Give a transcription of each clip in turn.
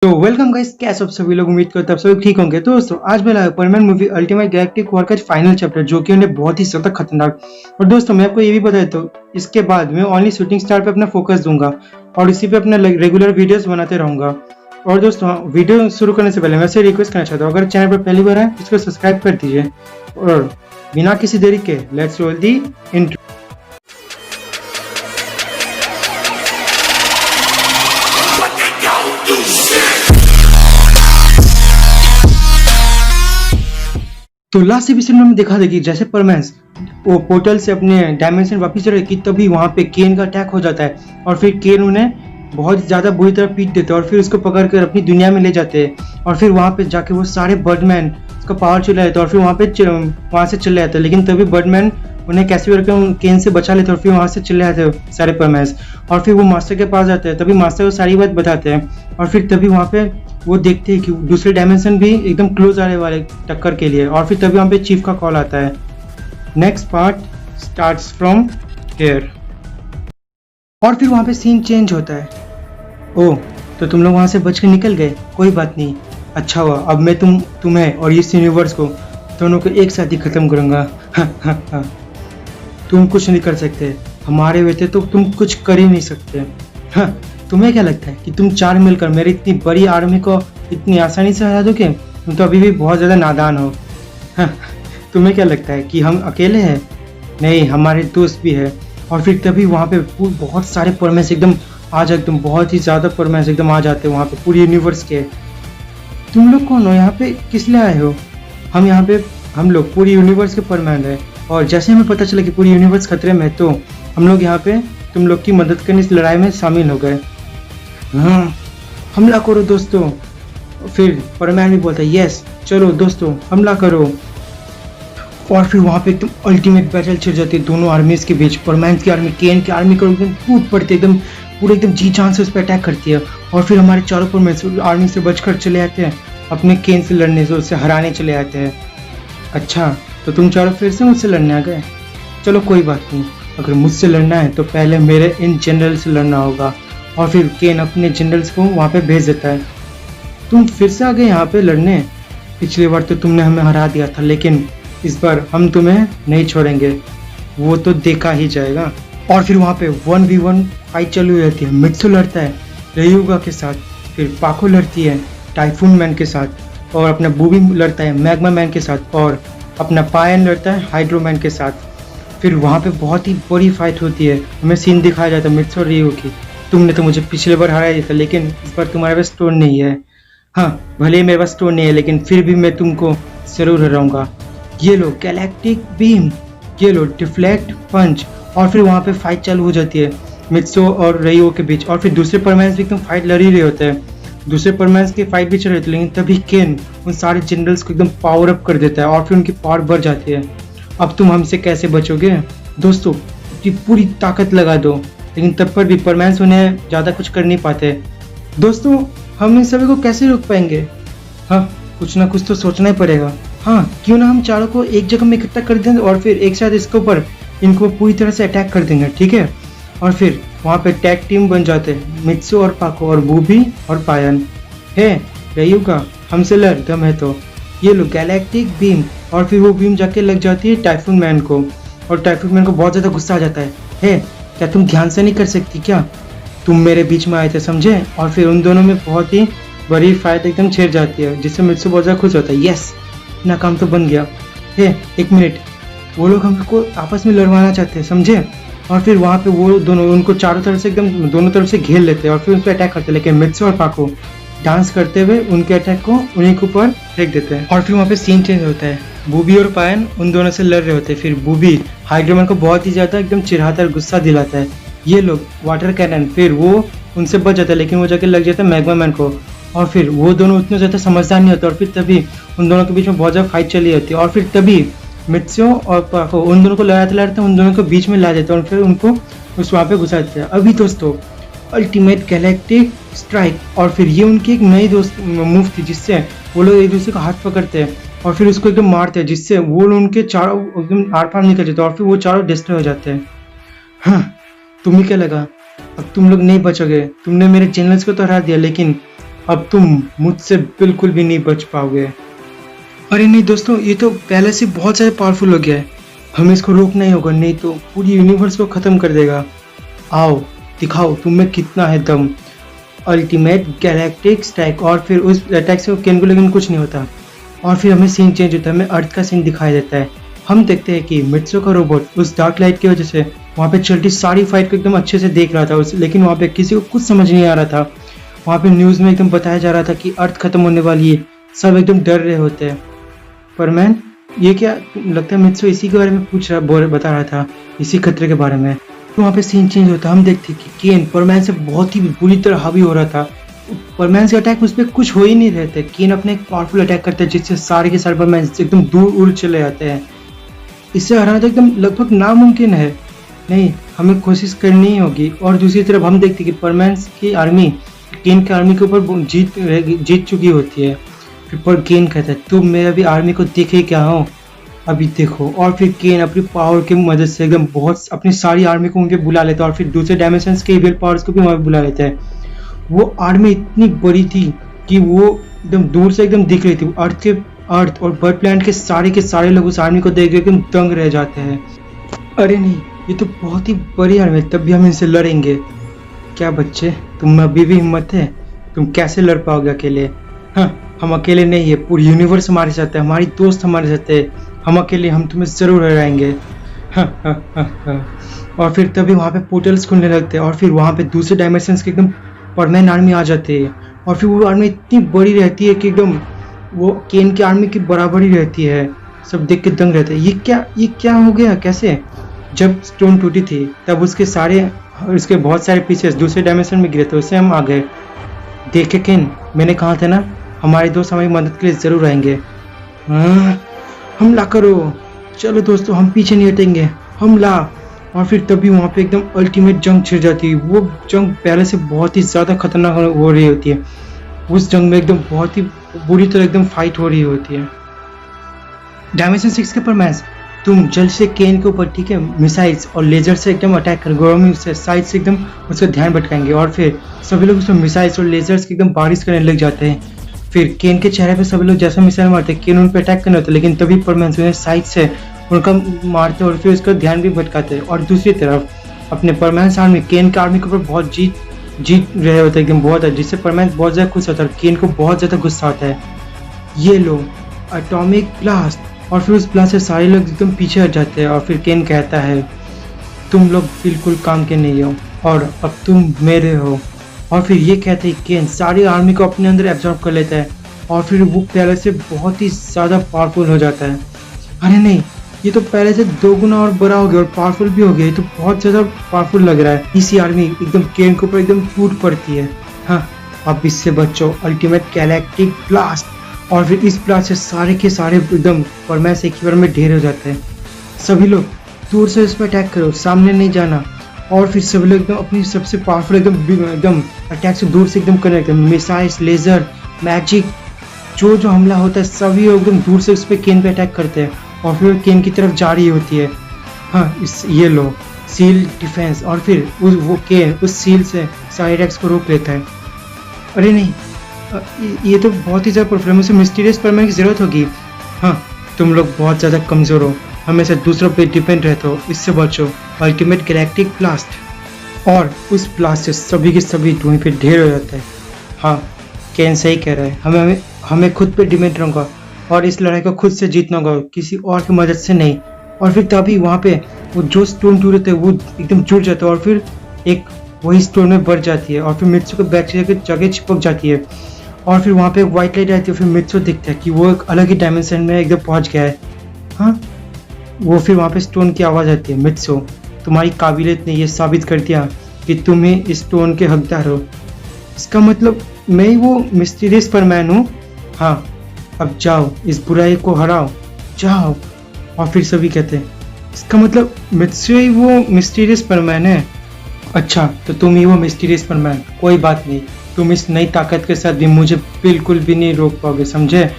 तो welcome guys, कैसे आप सभी लोग? उम्मीद करते हैं आप सभी ठीक होंगे। तो दोस्तों आज मैं लाया permanent movie ultimate galactic war का फाइनल चैप्टर, जो कि उन्हें बहुत ही ज्यादा खतरनाक। और दोस्तों मैं आपको ये भी बता देता हूँ, इसके बाद मैं ओनली शूटिंग स्टार पे अपना फोकस दूंगा और इसी पे अपना रेगुलर वीडियोस बनाते रहूंगा। और दोस्तों वीडियो शुरू करने से पहले मैं आपसे रिक्वेस्ट करना चाहता हूँ, अगर चैनल पर पहली बार है इसको सब्सक्राइब कर दीजिए। और बिना किसी देरी के लेट्स रोल दी इंट्रो। तो लास्ट एपिसोड में हमें दिखा देगी जैसे परमैंस वो पोर्टल से अपने डायमेंशन वापस चले कि तभी वहां पे केन का अटैक हो जाता है और फिर केन उन्हें बहुत ज्यादा बुरी तरह पीट देते हैं और फिर उसको पकड़कर अपनी दुनिया में ले जाते हैं। और फिर वहां पे जाके वो सारे बर्डमैन उसका पावर चला जाता है और फिर वहां से चले जाते हैं। लेकिन तभी बर्डमैन उन्हें कैसे करके केन से बचा लेते हैं और फिर वहां से चले जाते हैं सारे परमैंस। और फिर वो मास्टर के पास जाते हैं, तभी मास्टर को सारी बात बताते हैं और फिर तभी वहां पे वो देखते हैं कि दूसरे डायमेंशन भी एकदम क्लोज आने वाले टक्कर के लिए। और फिर तभी वहां पे चीफ का कॉल आता है। Next part starts from here. और फिर वहां पे सीन चेंज होता है। ओह, तो तुम लोग वहां से बच के निकल गए, कोई बात नहीं, अच्छा हुआ। अब मैं तुम्हें और इस यूनिवर्स को दोनों को एक साथ ही खत्म करूंगा। तुम कुछ नहीं कर सकते, हमारे बेटे तो तुम कुछ कर ही नहीं सकते। हाँ, तुम्हें क्या लगता है कि तुम चार मिलकर मेरी इतनी बड़ी आर्मी को इतनी आसानी से हरा दोगे? तुम तो अभी भी बहुत ज़्यादा नादान हो। हाँ, तुम्हें क्या लगता है कि हम अकेले हैं? नहीं, हमारे दोस्त भी है। और फिर तभी वहाँ पे बहुत सारे परमैंस एकदम आ जाते, एकदम बहुत ही ज़्यादा परमैंस एकदम आ जाते हैं वहाँ पे पूरी यूनिवर्स के। तुम लोग कौन हो? यहाँ पे किस लिए आए हो? हम लोग पूरी यूनिवर्स के परमैन है। और जैसे हमें पता चला कि पूरी यूनिवर्स खतरे में है, तो हम लोग यहाँ पे तुम लोग की मदद करने इस लड़ाई में शामिल हो गए। हाँ, हमला करो दोस्तों। फिर परमैन भी बोलता है यस, चलो दोस्तों हमला करो। और फिर वहाँ पे एकदम अल्टीमेट बैटल छिड़ जाती है दोनों आर्मीज के बीच। परमैन की आर्मी केन की आर्मी को एकदम टूट पड़ती है, एकदम जी जान से उस पर अटैक करती है। और फिर हमारे चारों परमैन आर्मी से बचकर चले आते हैं, अपने केन से लड़ने से उससे हराने चले आते हैं। अच्छा, तो तुम चारों फिर से मुझसे लड़ने आ गए? चलो कोई बात नहीं, अगर मुझसे लड़ना है तो पहले मेरे इन जनरल से लड़ना होगा। और फिर केन अपने जनरल्स को वहाँ पे भेज देता है। तुम फिर से आ गए यहाँ पे लड़ने? पिछली बार तो तुमने हमें हरा दिया था, लेकिन इस बार हम तुम्हें नहीं छोड़ेंगे, वो तो देखा ही जाएगा। और फिर वहाँ पे 1v1 फाइट चालू हो जाती है। मित्सु लड़ता है रेयुगा के साथ, फिर पाको लड़ती है टाइफून मैन के साथ, और अपना बूबी लड़ता है मैग्मा मैन के साथ, और अपना पायन लड़ता है हाइड्रो मैन के साथ। फिर वहाँ पे बहुत ही बड़ी फाइट होती है, हमें सीन दिखाया जाता है मित्सु और रेयु की। तुमने तो मुझे पिछले बार हराया दिया था, लेकिन इस बार तुम्हारे पास स्टोन नहीं है। हाँ, भले ही मेरे पास स्टोन नहीं है, लेकिन फिर भी मैं तुमको जरूर हराऊंगा। ये लो गैलेक्टिक बीम, ये लो डिफ्लेक्ट पंच। और फिर वहाँ पे फाइट चालू हो जाती है मित्सु और रेयु के बीच। और फिर दूसरे परमैंस भी एकदम फाइट लड़ ही रहे होते हैं, दूसरे परमैंस की फाइट भी चल रही थी। लेकिन तभी केन उन सारे जनरल्स को एकदम पावर अप कर देता है और फिर उनकी पावर बढ़ जाती है। अब तुम हमसे कैसे बचोगे? दोस्तों अपनी पूरी ताकत लगा दो, लेकिन तब पर भी परमैंस उन्हें ज़्यादा कुछ कर नहीं पाते। दोस्तों हम इन सभी को कैसे रोक पाएंगे? हाँ, कुछ ना कुछ तो सोचना ही पड़ेगा। हाँ, क्यों ना हम चारों को एक जगह में इकट्ठा कर दें और फिर एक साथ इसके ऊपर इनको पूरी तरह से अटैक कर देंगे, ठीक है? और फिर वहाँ पे टैग टीम बन जाते हैं मित्सु और पाको और बूबी और पायन। हे रेयुगा, हमसे लड़, दम है तो ये लो गैलेक्टिक बीम। और फिर वो बीम जाके लग जाती है टाइफून मैन को, और टाइफून मैन को बहुत ज़्यादा गुस्सा आ जाता है। हे, क्या तुम ध्यान से नहीं कर सकती क्या? तुम मेरे बीच में आए थे, समझे? और फिर उन दोनों में बहुत ही बड़ी फाइट एकदम छिड़ जाती है, जिससे मित्सु बहुत ज़्यादा खुश होता है। यस, अपना काम तो बन गया। हे एक मिनट, वो लोग हमको आपस में लड़वाना चाहते हैं, समझे? और फिर वहाँ पे वो दोनों उनको चारों तरफ से एकदम दोनों तरफ से घेर लेते हैं और फिर उन पर अटैक करते हैं। लेकिन मित्सु और पाको डांस करते हुए उनके अटैक को उन्हीं के ऊपर फेंक देते हैं। और फिर वहाँ पे सीन चेंज होता है, बूबी और पायन उन दोनों से लड़ रहे होते हैं। फिर बूबी हाइड्रोमैन को बहुत ही ज़्यादा एकदम चिढ़ाता है, गुस्सा दिलाता है। ये लोग वाटर कैनन, फिर वो उनसे बच जाता है, लेकिन वो जाके लग जाता है मैग्मा मैन को। और फिर वो दोनों उतने ज़्यादा समझदार नहीं होते और फिर तभी उन दोनों के बीच में बहुत ज़्यादा फाइट चली जाती है। और फिर तभी मित्सु और पाको उन दोनों को लड़ाते उन दोनों को बीच में ला देते हैं और फिर उनको उस वहाँ पे घुसा देते हैं। अभी दोस्तों अल्टीमेट गैलेक्टिक स्ट्राइक। और फिर ये उनकी एक नई दोस्त मूव थी, जिससे वो लोग एक दूसरे का हाथ पकड़ते हैं और फिर उसको एकदम मारते हैं, जिससे वो उनके चारों एकदम आर पार निकल जाते हैं और फिर वो चारों डिस्ट्रॉय हो जाते हैं। हाँ, तुम्हें क्या लगा अब तुम लोग नहीं बचोगे? तुमने मेरे जनरल्स को तो हरा दिया, लेकिन अब तुम मुझसे बिल्कुल भी नहीं बच पाओगे। अरे नहीं दोस्तों, ये तो पहले से बहुत ज़्यादा पावरफुल हो गया है। हमें इसको रोकना ही होगा, नहीं तो पूरी यूनिवर्स को ख़त्म कर देगा। आओ दिखाओ तुम में कितना है दम। Ultimate galactic strike. और फिर उस अटैक से केन को लेकिन कुछ नहीं होता। और फिर हमें सीन चेंज होता है, हमें अर्थ का सीन दिखाई देता है। हम देखते हैं कि मित्सो का रोबोट उस डार्क लाइट की वजह से वहाँ पे चलती सारी फाइट को एकदम अच्छे से देख रहा था लेकिन वहाँ पे किसी को कुछ समझ नहीं आ रहा था। वहाँ पे न्यूज़ में एकदम बताया जा रहा था कि अर्थ खत्म होने वाली है, सब एकदम डर रहे होते हैं। पर मैन, ये क्या लगता है मित्सो इसी के बारे में बता रहा था, इसी खतरे के बारे में। तो वहाँ पे सीन चेंज होता है, हम देखते कि केन परमैन से बहुत ही बुरी तरह हावी हो रहा था। परमैन से अटैक उस पर कुछ हो ही नहीं रहे थे। केन अपने एक पावरफुल अटैक करता है जिससे सारे के सारे परमैन एकदम दूर उड़ चले जाते हैं। इससे हराना तो एकदम लगभग नामुमकिन है। नहीं, हमें कोशिश करनी ही होगी। और दूसरी तरफ हम देखते कि परमैन की आर्मी केन की आर्मी के ऊपर जीत चुकी होती है। फिर पर केन कहता है तुम मेरा भी आर्मी को देखे क्या हो, अभी देखो। और फिर केन अपनी पावर की मदद से एकदम बहुत अपनी सारी आर्मी को उनके बुला लेता है और फिर दूसरे डायमेंशंस के इविल पावर्स को भी वहाँ बुला लेता है। वो आर्मी इतनी बड़ी थी कि वो एकदम दूर से एकदम दिख रही थी। अर्थ और बर्ड प्लैनेट के सारे लोग उस आर्मी को देख के एकदम दंग रह जाते हैं। अरे नहीं, ये तो बहुत ही बड़ी आर्मी है, तब भी हम इनसे लड़ेंगे। क्या बच्चे, तुम में अभी भी हिम्मत है? तुम कैसे लड़ पाओगे अकेले? हाँ, हम अकेले नहीं है, पूरी यूनिवर्स हमारे साथ है, हमारी दोस्त हमारे साथ है। हम अकेले, हम तुम्हें जरूर हराएंगे। और फिर तभी वहाँ पे पोर्टल्स खुलने लगते हैं और फिर वहाँ पे दूसरे डायमेंशंस के एकदम परमैन आर्मी आ जाती है। और फिर वो आर्मी इतनी बड़ी रहती है कि एकदम वो केन की आर्मी की बराबर ही रहती है। सब देख के दंग रहते हैं, ये क्या हो गया, कैसे? जब स्टोन टूटी थी तब उसके बहुत सारे पीसेस दूसरे डायमेंशन में गिरे थे, उससे हम आ गए। देखे केन, मैंने कहा था ना, हमारे दोस्त हमारी मदद के लिए जरूर आएंगे। हमला करो, चलो दोस्तों, हम पीछे नहीं हटेंगे, हमला। और फिर तभी वहाँ पे एकदम अल्टीमेट जंग छिड़ जाती है। वो जंग पहले से बहुत ही ज़्यादा खतरनाक हो रही होती है। उस जंग में एकदम बहुत ही बुरी तरह एकदम फाइट हो रही होती है। डायमेंशन 6 के परमैन, तुम जल्द से केन के ऊपर, ठीक है, मिसाइल्स और लेजर से एकदम अटैक करोगे। हम उससे साइड से एकदम उसका ध्यान भटकाएंगे और फिर सभी लोग उसमें मिसाइल्स और लेजर्स की एकदम बारिश करने लग जाते हैं। फिर केन के चेहरे पे सभी लोग जैसा मिसाइल मारते हैं, केन उन पर अटैक करने होता है, लेकिन तभी परमैन उन्हें साइड से उनका मारते और फिर उसका ध्यान भी भटकाते हैं। और दूसरी तरफ अपने परमैन आर्मी केन के आर्मी के ऊपर बहुत जीत रहे होते हैं एकदम बहुत है, जिससे परमैन बहुत ज़्यादा खुश होता है और केन को बहुत ज़्यादा गुस्सा आता है। ये लो एटॉमिक ब्लास्ट। और फिर उस ब्लास्ट से सारे लोग एकदम पीछे हट जाते हैं। और फिर केन कहता है तुम लोग बिल्कुल काम के नहीं हो और अब तुम मेरे हो। और फिर ये कहते हैं केन सारी आर्मी को अपने अंदर एब्जॉर्ब कर लेता है और फिर वो पहले से बहुत ही ज़्यादा पावरफुल हो जाता है। अरे नहीं, ये तो पहले से 2 गुना और बड़ा हो गया और पावरफुल भी हो गया। ये तो बहुत ज़्यादा पावरफुल लग रहा है। इसी आर्मी एकदम केन के ऊपर एकदम टूट पड़ती है। हाँ, अब इससे बचो, अल्टीमेट गैलेक्टिक ब्लास्ट। और फिर इस ब्लास्ट से सारे के सारे एकदम परमैन से एक ही बार में ढेर हो जाते हैं। सभी लोग दूर से इस पर अटैक करो, सामने नहीं जाना। और फिर सभी लोग एकदम अपनी सबसे पावरफुल एकदम अटैक से दूर से एकदम करने लगते हैं। मिसाइल्स, लेजर, मैजिक, जो हमला होता है सभी एकदम दूर से उस पर केन पे अटैक करते हैं और फिर केन की तरफ जा रही होती है। हाँ, ये लो सील डिफेंस। और फिर वो केन उस सील से सारे अटैक्स को रोक लेता है। अरे नहीं, ये तो बहुत ही ज़्यादा परफॉर्मेंस से मिस्टीरियस परमैन की ज़रूरत होगी। हाँ, तुम लोग बहुत ज़्यादा कमज़ोर हो, हमेशा दूसरों पे डिपेंड रहते हो, इससे बचो। Ultimate galactic blast. और उस ब्लास्ट से सभी के सभी धुएं पे ढेर हो जाता है। हाँ, केन सही कह रहा है, हमें खुद पे डिपेंड रहूँगा और इस लड़ाई को खुद से जीतना होगा, किसी और की मदद से नहीं। और फिर तभी वहाँ पे वो जो स्टोन टूटे थे वो एकदम जुड़ जाता है और फिर एक वही स्टोन में बढ़ जाती है और फिर मित्सो के बैक से जगह चिपक जाती है। और फिर वहाँ पे एक व्हाइट लाइट आती है। फिर मित्सो दिखता है कि वो एक अलग ही डायमेंशन में एकदम पहुँच गया है। हाँ, वो फिर वहाँ पे स्टोन की आवाज़ आती है, मित्सो तुम्हारी काबिलियत ने ये साबित कर दिया कि तुम ही इस स्टोन के हकदार हो। इसका मतलब मैं ही वो मिस्टीरियस परमैन हूँ। हाँ, अब जाओ, इस बुराई को हराओ, जाओ। और फिर सभी कहते हैं इसका मतलब मित्सो ही वो मिस्टीरियस परमैन है। अच्छा, तो तुम ही वो मिस्टीरियस परमैन, कोई बात नहीं, तुम इस नई ताकत के साथ भी मुझे बिल्कुल भी नहीं रोक पाओगे, समझे?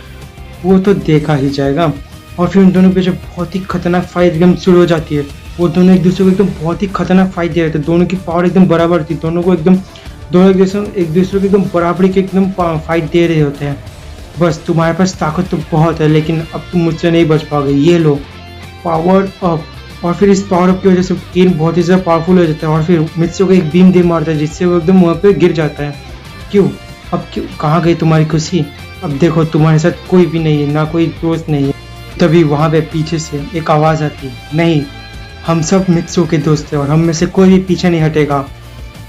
वो तो देखा ही जाएगा। और फिर उन दोनों पे जो बहुत ही खतरनाक फाइट एकदम शुरू हो जाती है। वो दोनों एक दूसरे को एकदम बहुत ही खतरनाक फाइट दे रहे थे, दोनों की पावर एकदम बराबर थी, दोनों को एकदम दोनों एक दूसरे को एकदम बराबरी के एकदम फाइट दे रहे होते हैं। बस तुम्हारे पास ताकत तो बहुत है, लेकिन अब तुम मुझसे नहीं बच पाओगे। ये लो पावर अप। और फिर इस पावर अप की वजह से केन बहुत ही ज़्यादा पावरफुल हो जाता है और फिर मित्सु को एक बीम दे मारता है जिससे वो एकदम वहाँ पे गिर जाता है। क्यों कहाँ गई तुम्हारी खुशी? अब देखो तुम्हारे साथ कोई भी नहीं है, ना कोई दोस्त नहीं है। तभी वहाँ पे पीछे से एक आवाज़ आती है, नहीं हम सब मित्सु के दोस्त हैं और हम में से कोई भी पीछे नहीं हटेगा।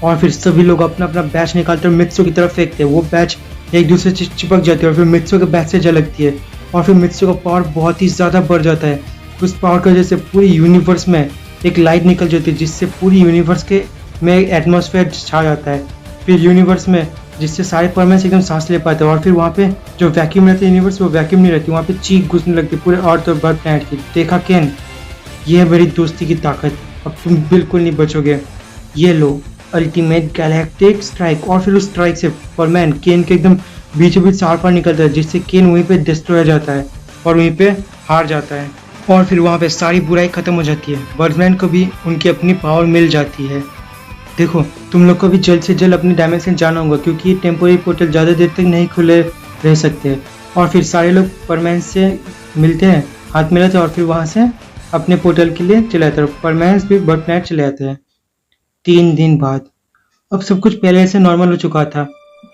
और फिर सभी लोग अपना अपना बैच निकालते हैं, मित्सु की तरफ फेंकते हैं। वो बैच एक दूसरे से चिपक जाती है और फिर मित्सु के बैच से झलकती है और फिर मित्सु का पावर बहुत ही ज़्यादा बढ़ जाता है। उस पावर की वजह से पूरी यूनिवर्स में एक लाइट निकल जाती है जिससे पूरी यूनिवर्स के में एटमॉस्फेयर छा जाता है। फिर यूनिवर्स में जिससे सारे परमानेंट्स एकदम सांस ले पाते हैं और फिर वहाँ पे जो वैक्यूम रहती है यूनिवर्स, वो वैक्यूम नहीं रहती, वहाँ पे चीख घुसने लगती पूरे अर्थ और बर्थ प्लैनेट की। देखा केन, ये है मेरी दोस्ती की ताकत, अब तुम बिल्कुल नहीं बचोगे। ये लो अल्टीमेट गैलेक्टिक स्ट्राइक। और फिर उस स्ट्राइक से परमैन केन के एकदम बीचों बीच सार पार निकलता है जिससे केन वहीं पे डिस्ट्रॉय हो जाता है और वहीं पे हार जाता है। और फिर वहाँ पे सारी बुराई खत्म हो जाती है। बर्डमैन को भी उनकी अपनी पावर मिल जाती है। देखो तुम लोग को भी जल्द से जल्द अपनी डायमेंशन जाना होगा क्योंकि ये टेम्पोररी पोर्टल ज़्यादा देर तक नहीं खुले रह सकते। और फिर सारे लोग परमैन से मिलते हैं, हाथ मिलाते हैं और फिर वहाँ से अपने पोर्टल के लिए चले जाते हैं। परमैन भी बर्ड प्लैनेट चले जाते हैं। 3 दिन बाद अब सब कुछ पहले से नॉर्मल हो चुका था।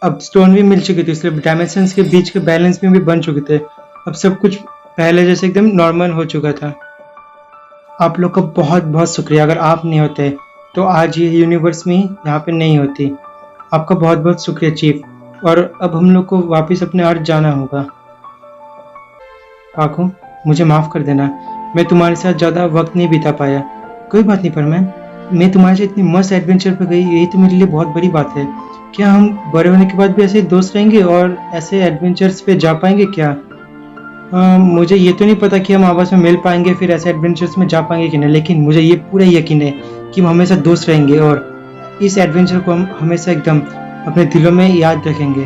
अब स्टोन भी मिल चुके थे, इसलिए डायमेंशंस के बीच के बैलेंस में भी बन चुके थे। अब सब कुछ पहले जैसे एकदम नॉर्मल हो चुका था। आप लोग का बहुत बहुत शुक्रिया। अगर आप नहीं होते तो आज ये यूनिवर्स में यहाँ पे नहीं होती। आपका बहुत बहुत शुक्रिया चीफ। और अब हम लोग को वापस अपने अर्थ जाना होगा। काकू मुझे माफ़ कर देना, मैं तुम्हारे साथ ज़्यादा वक्त नहीं बिता पाया। कोई बात नहीं परमैन, मैं तुम्हारे साथ इतनी मस्त एडवेंचर पे गई, यही तो मेरे लिए बहुत बड़ी बात है। क्या हम बड़े होने के बाद भी ऐसे दोस्त रहेंगे और ऐसे एडवेंचर्स पे जा पाएंगे क्या? मुझे ये तो नहीं पता कि हम आपस में मिल पाएंगे फिर ऐसे एडवेंचर्स में जा पाएंगे कि नहीं, लेकिन मुझे ये पूरा यकीन है कि हम हमेशा दोस्त रहेंगे और इस एडवेंचर को हम हमेशा एकदम अपने दिलों में याद रखेंगे।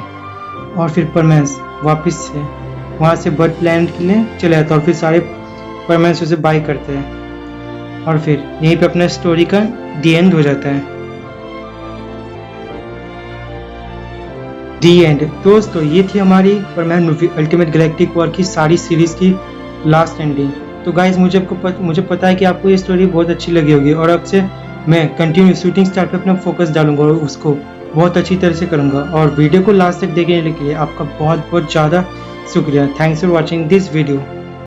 और फिर परमैंस वापस से वहाँ से बर्ड प्लैनेट के लिए चले जाता है और फिर सारे परमैंस उसे बाय करते हैं और फिर यहीं पे अपना स्टोरी का दी एंड हो जाता है। दी एंड। दोस्तों ये थी हमारी परमैन मूवी अल्टीमेट गैलेक्टिक वॉर की सारी सीरीज की लास्ट एंडिंग। तो गाइज मुझे पता है कि आपको ये स्टोरी बहुत अच्छी लगी होगी और अब से मैं कंटिन्यू शूटिंग स्टार पे अपना फोकस डालूंगा और उसको बहुत अच्छी तरह से करूंगा। और वीडियो को लास्ट तक देखने के लिए आपका बहुत बहुत ज़्यादा शुक्रिया। Thanks for watching this video.